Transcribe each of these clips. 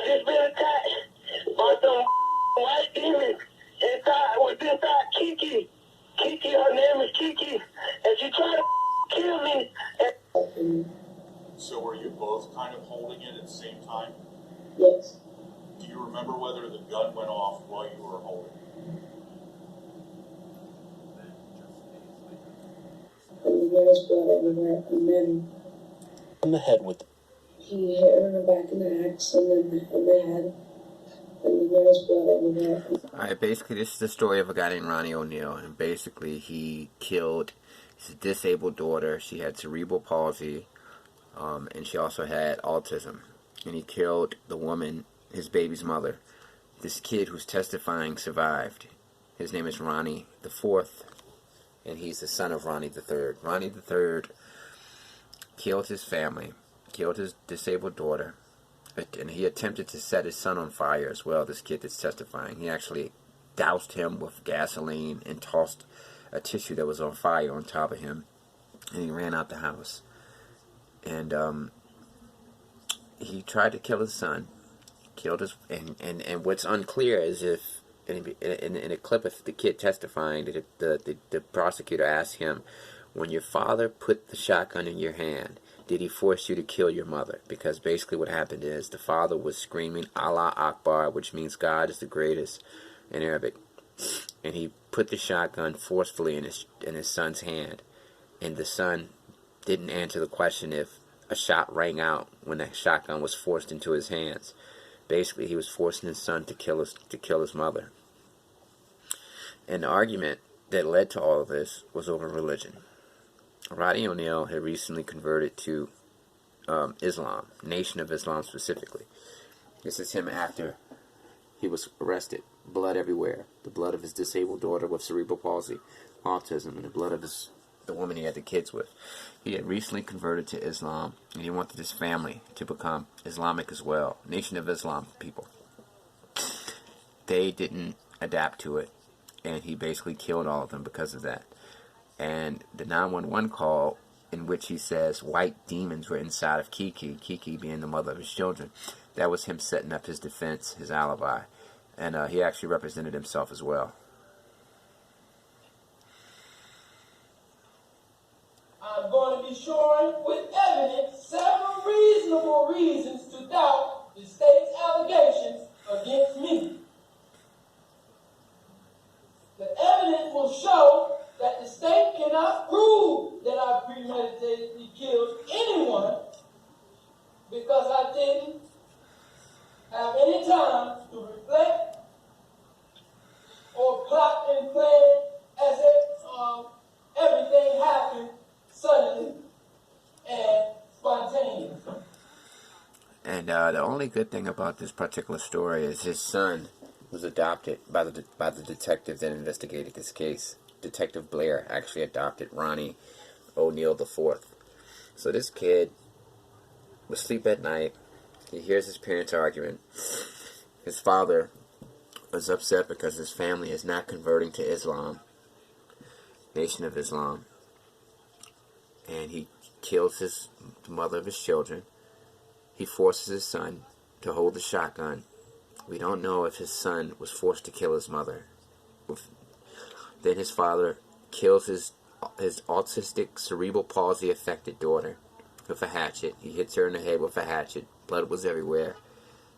just been attacked by some white demons inside Kiki. Kiki, her name is Kiki, and she tried to kill me. So were you both kind of holding it at the same time? Yes. Do you remember whether the gun went off while you were holding it? And there was blood everywhere, and then In the head with. he hit her in the back in the axe, and then in the head, and then there was blood everywhere. Alright, basically this is the story of a guy named Ronnie O'Neal, and basically he killed his disabled daughter. She had cerebral palsy, and she also had autism, and he killed the woman, his baby's mother. This kid who's testifying survived. His name is Ronnie the Fourth, and he's the son of Ronnie the Third. Ronnie the Third killed his family, killed his disabled daughter, and he attempted to set his son on fire as well, this kid that's testifying. He actually doused him with gasoline and tossed a tissue that was on fire on top of him, and he ran out the house. And he tried to kill his son, killed his, and what's unclear is if, in a clip of the kid testifying, the prosecutor asked him, when your father put the shotgun in your hand, did he force you to kill your mother? Because basically what happened is the father was screaming Allah Akbar, which means God is the greatest in Arabic. And he put the shotgun forcefully in his son's hand. And the son didn't answer the question if a shot rang out when the shotgun was forced into his hands. Basically, he was forcing his son to kill his mother. And the argument that led to all of this was over religion. Ronnie O'Neal had recently converted to Islam, Nation of Islam specifically. This is him after he was arrested. Blood everywhere. The blood of his disabled daughter with cerebral palsy, autism, and the blood of the woman he had the kids with. He had recently converted to Islam, and he wanted his family to become Islamic as well. Nation of Islam people. They didn't adapt to it, and he basically killed all of them because of that. And the 911 call in which he says white demons were inside of Kiki, Kiki being the mother of his children, that was him setting up his defense, his alibi. And he actually represented himself as well. I'm going to be showing with evidence several reasonable reasons to doubt the state's allegations against me. The evidence will show that the state cannot prove that I premeditatedly killed anyone because I didn't have any time to reflect or plot and plan as if everything happened suddenly and spontaneous. And the only good thing about this particular story is his son was adopted by the detective that investigated this case. Detective Blair actually adopted Ronnie O'Neal the Fourth. So this kid would sleep at night. He hears his parents arguing. His father was upset because his family is not converting to Islam, Nation of Islam. And he kills the mother of his children. He forces his son to hold the shotgun. We don't know if his son was forced to kill his mother. Then his father kills his autistic, cerebral palsy affected daughter with a hatchet. He hits her in the head with a hatchet. Blood was everywhere,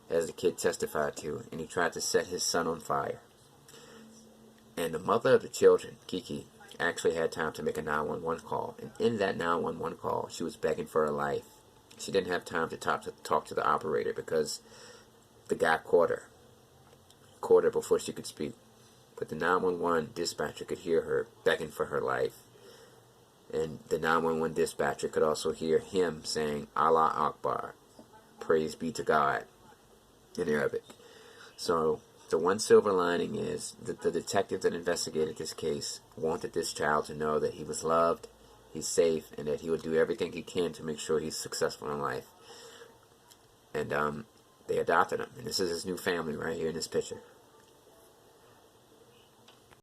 as the kid testified to, and he tried to set his son on fire. And the mother of the children, Kiki, actually had time to make a 911 call. And in that 911 call, she was begging for her life. She didn't have time to talk to the operator because the guy caught her before she could speak. But the 911 dispatcher could hear her begging for her life. And the 911 dispatcher could also hear him saying, Allah Akbar, praise be to God, in Arabic. So the one silver lining is that the detective that investigated this case wanted this child to know that he was loved, he's safe, and that he would do everything he can to make sure he's successful in life. And they adopted him. And this is his new family right here in this picture.